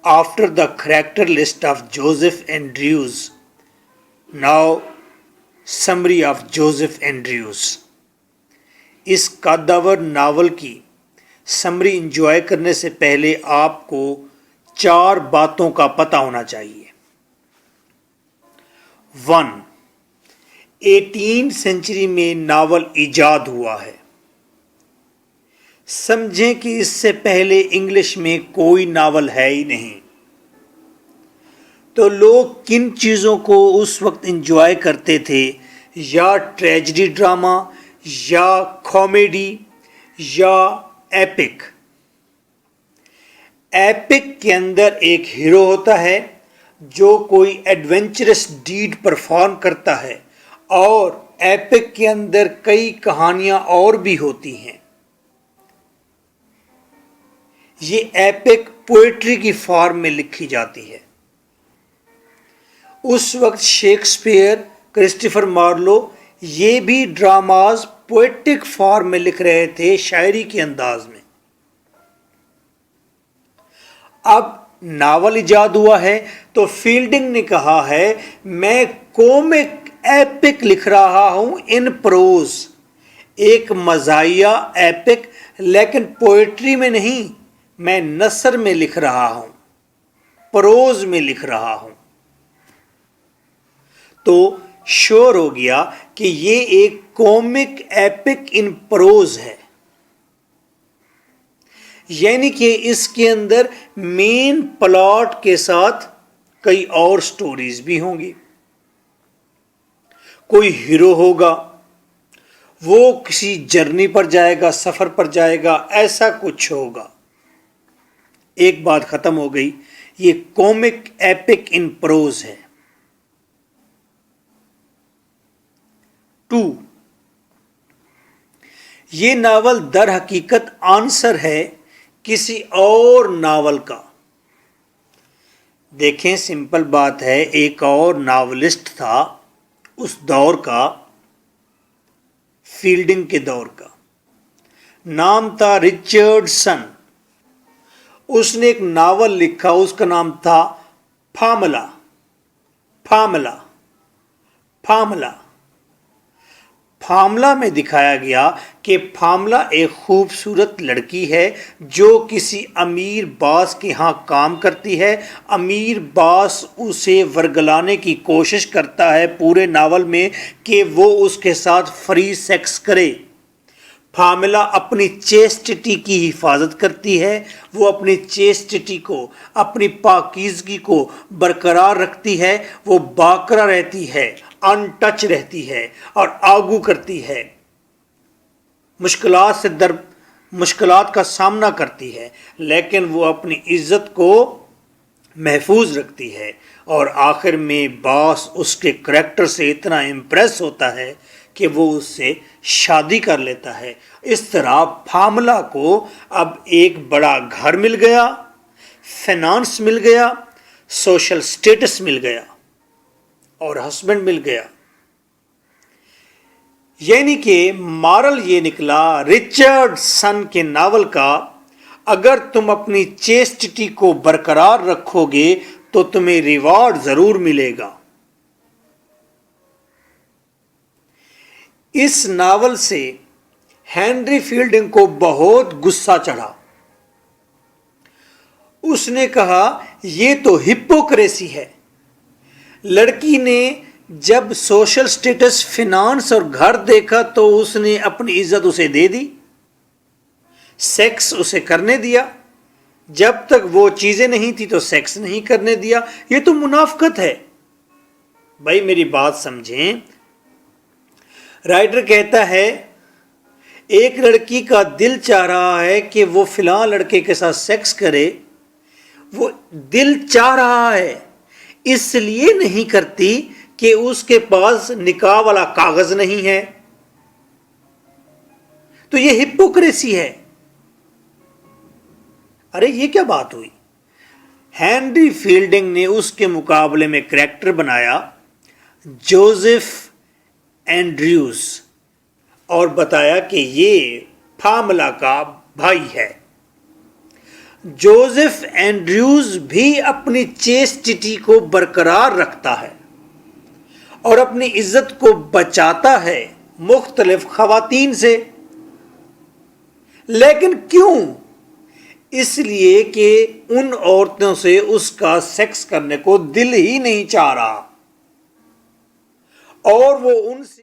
after the character list of Joseph Andrews. Now, summary of Joseph Andrews. اس قدور novel کی summary enjoy کرنے سے پہلے آپ کو 4 باتوں کا پتہ ہونا چاہیے۔ 1. 18 سینچری میں ناول ایجاد ہوا ہے۔ سمجھیں کہ اس سے پہلے انگلش میں کوئی ناول ہے ہی نہیں، تو لوگ کن چیزوں کو اس وقت انجوائے کرتے تھے؟ یا ٹریجڈی ڈرامہ، یا کامیڈی، یا ایپک۔ ایپک کے اندر ایک ہیرو ہوتا ہے جو کوئی ایڈونچرس ڈیڈ پرفارم کرتا ہے، اور ایپک کے اندر کئی کہانیاں اور بھی ہوتی ہیں۔ یہ ایپک پوئٹری کی فارم میں لکھی جاتی ہے۔ اس وقت شیکسپیئر، کرسٹوفر مارلو یہ بھی ڈراماز پوئٹک فارم میں لکھ رہے تھے، شاعری کے انداز میں۔ اب ناول ایجاد ہوا ہے تو فیلڈنگ نے کہا ہے میں کومک ایپک لکھ رہا ہوں ان پروز، ایک مزاحیہ ایپک، لیکن پوئٹری میں نہیں، میں نثر میں لکھ رہا ہوں، پروز میں لکھ رہا ہوں۔ تو شور ہو گیا کہ یہ ایک کومک ایپک ان پروز ہے، یعنی کہ اس کے اندر مین پلاٹ کے ساتھ کئی اور سٹوریز بھی ہوں گی۔ کوئی ہیرو ہوگا، وہ کسی جرنی پر جائے گا، سفر پر جائے گا، ایسا کچھ ہوگا۔ ایک بات ختم ہو گئی، یہ کومک ایپک ان پروز ہے۔ 2. یہ ناول در حقیقت آنسر ہے کسی اور ناول کا۔ دیکھیں سمپل بات ہے، ایک اور ناولسٹ تھا اس دور کا، فیلڈنگ کے دور کا، نام تھا رچرڈسن۔ اس نے ایک ناول لکھا، اس کا نام تھا پاملا۔ پاملا پاملا پاملا میں دکھایا گیا کہ پاملا ایک خوبصورت لڑکی ہے جو کسی امیر باس کے ہاں کام کرتی ہے۔ امیر باس اسے ورگلانے کی کوشش کرتا ہے پورے ناول میں کہ وہ اس کے ساتھ فری سیکس کرے۔ پاملا اپنی چیسٹٹی کی حفاظت کرتی ہے، وہ اپنی چیسٹٹی کو، اپنی پاکیزگی کو برقرار رکھتی ہے، وہ باقرہ رہتی ہے، ان ٹچ رہتی ہے اور آگو کرتی ہے، مشکلات کا سامنا کرتی ہے، لیکن وہ اپنی عزت کو محفوظ رکھتی ہے۔ اور آخر میں باس اس کے کریکٹر سے اتنا امپریس ہوتا ہے کہ وہ اس سے شادی کر لیتا ہے۔ اس طرح پاملا کو اب ایک بڑا گھر مل گیا، فینانس مل گیا، سوشل سٹیٹس مل گیا، اور ہسبینڈ مل گیا۔ یعنی کہ مارل یہ نکلا رچرڈسن کے ناول کا، اگر تم اپنی چیسٹٹی کو برقرار رکھو گے تو تمہیں ریوارڈ ضرور ملے گا۔ اس ناول سے ہینری فیلڈنگ کو بہت غصہ چڑھا۔ اس نے کہا یہ تو ہپوکریسی ہے۔ لڑکی نے جب سوشل سٹیٹس، فینانس اور گھر دیکھا تو اس نے اپنی عزت اسے دے دی، سیکس اسے کرنے دیا، جب تک وہ چیزیں نہیں تھی تو سیکس نہیں کرنے دیا۔ یہ تو منافقت ہے۔ بھائی میری بات سمجھیں، رائٹر کہتا ہے ایک لڑکی کا دل چاہ رہا ہے کہ وہ فلاں لڑکے کے ساتھ سیکس کرے، وہ دل چاہ رہا ہے، اس لیے نہیں کرتی کہ اس کے پاس نکاح والا کاغذ نہیں ہے، تو یہ ہپوکریسی ہے۔ ارے یہ کیا بات ہوئی؟ ہینری فیلڈنگ نے اس کے مقابلے میں کریکٹر بنایا جوزف اینڈریوز اور بتایا کہ یہ پاملا کا بھائی ہے۔ جوزف اینڈریوز بھی اپنی چیسٹٹی کو برقرار رکھتا ہے اور اپنی عزت کو بچاتا ہے مختلف خواتین سے. لیکن کیوں؟ اس لیے کہ ان عورتوں سے اس کا سیکس کرنے کو دل ہی نہیں چاہ رہا اور وہ ان سے